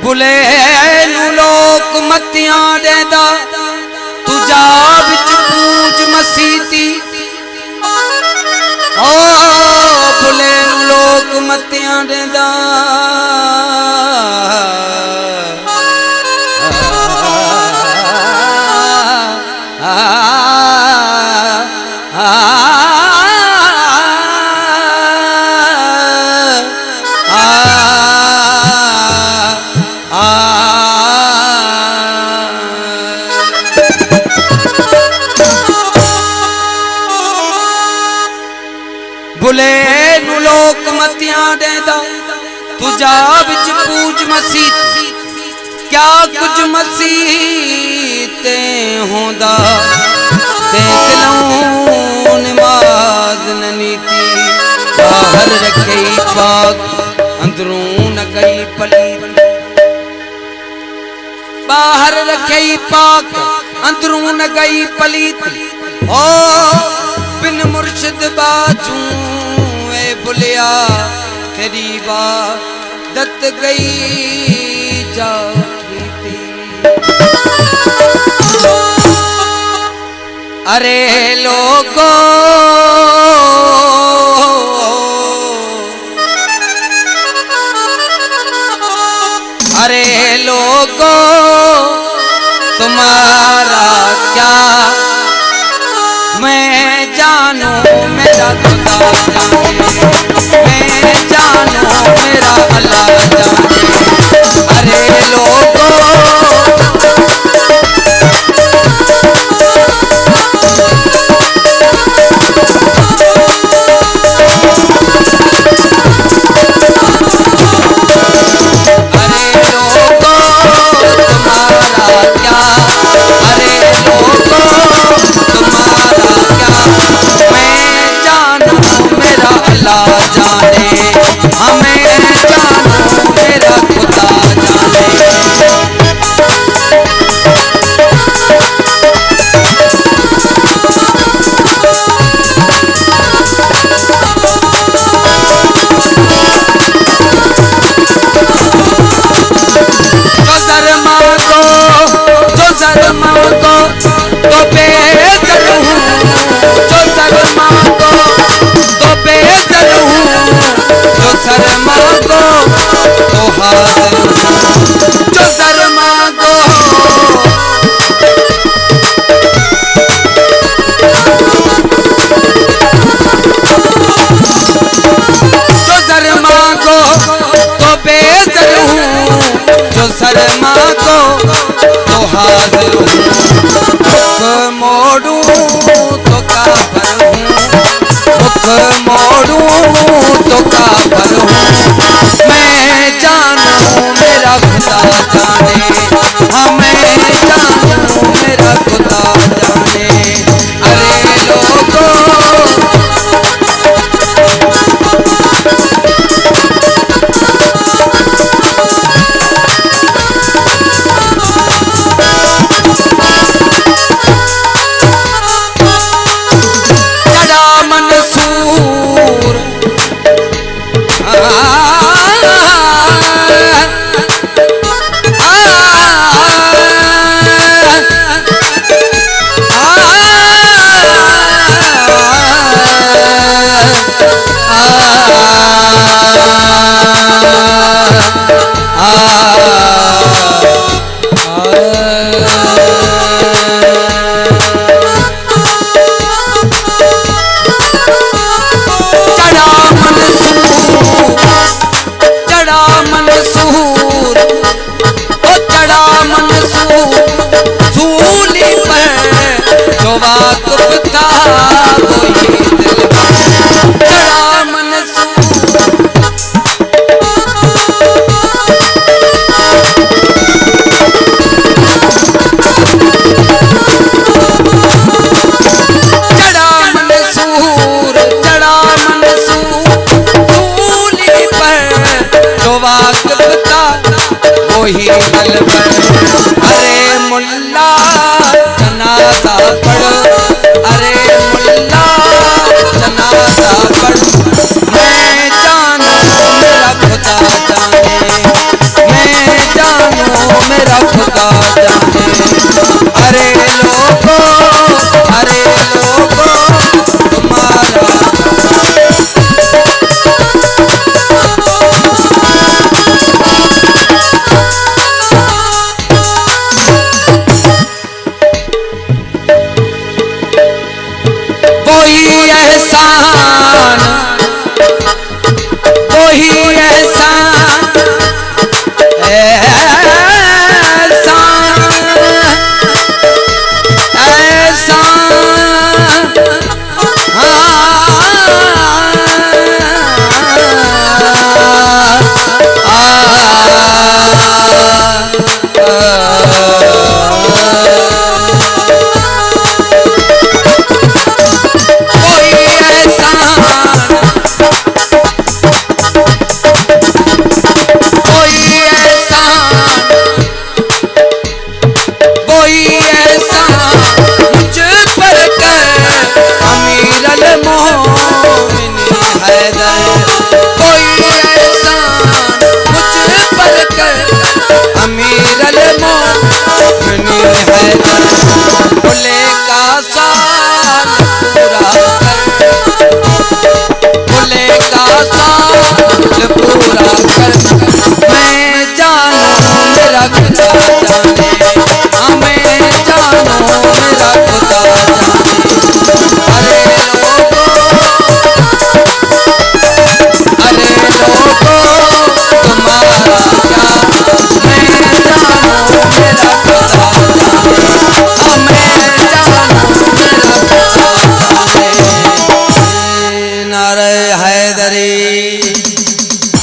बुले नू लोक मत्तियां देंदा तुझा विच पूज मसीती ओ बुले नू लोक मत्तियां देंदा बुले नू लोक मत्तियां देंदा तुझा विच पूज मसीत क्या कुछ मसीते होंदा देख लूं नमाज न नीति बाहर रखे पाक अंदरों न गई पलीत बाहर रखे पाक अंदरों न गई पलीत ओ बिन मुर्शिद बाजू ए बुलिया तेरी बात गई जाती अरे लोगो अरे लोगो तुम्हारा क्या मैं जानू मेरा खुदा जाने मैं जानू मेरा अल्लाह जाने अरे लोगो शर्मा को तो हाजिर हूँ मोड़ू तो काफर हूँ मोड़ू तो काफर हूँ मैं जानू मेरा खुदा जाने हाँ मैं जानू मेरा खुदा जाने अरे लोगों वही अरे मुल्ला जनाजा पढ़ो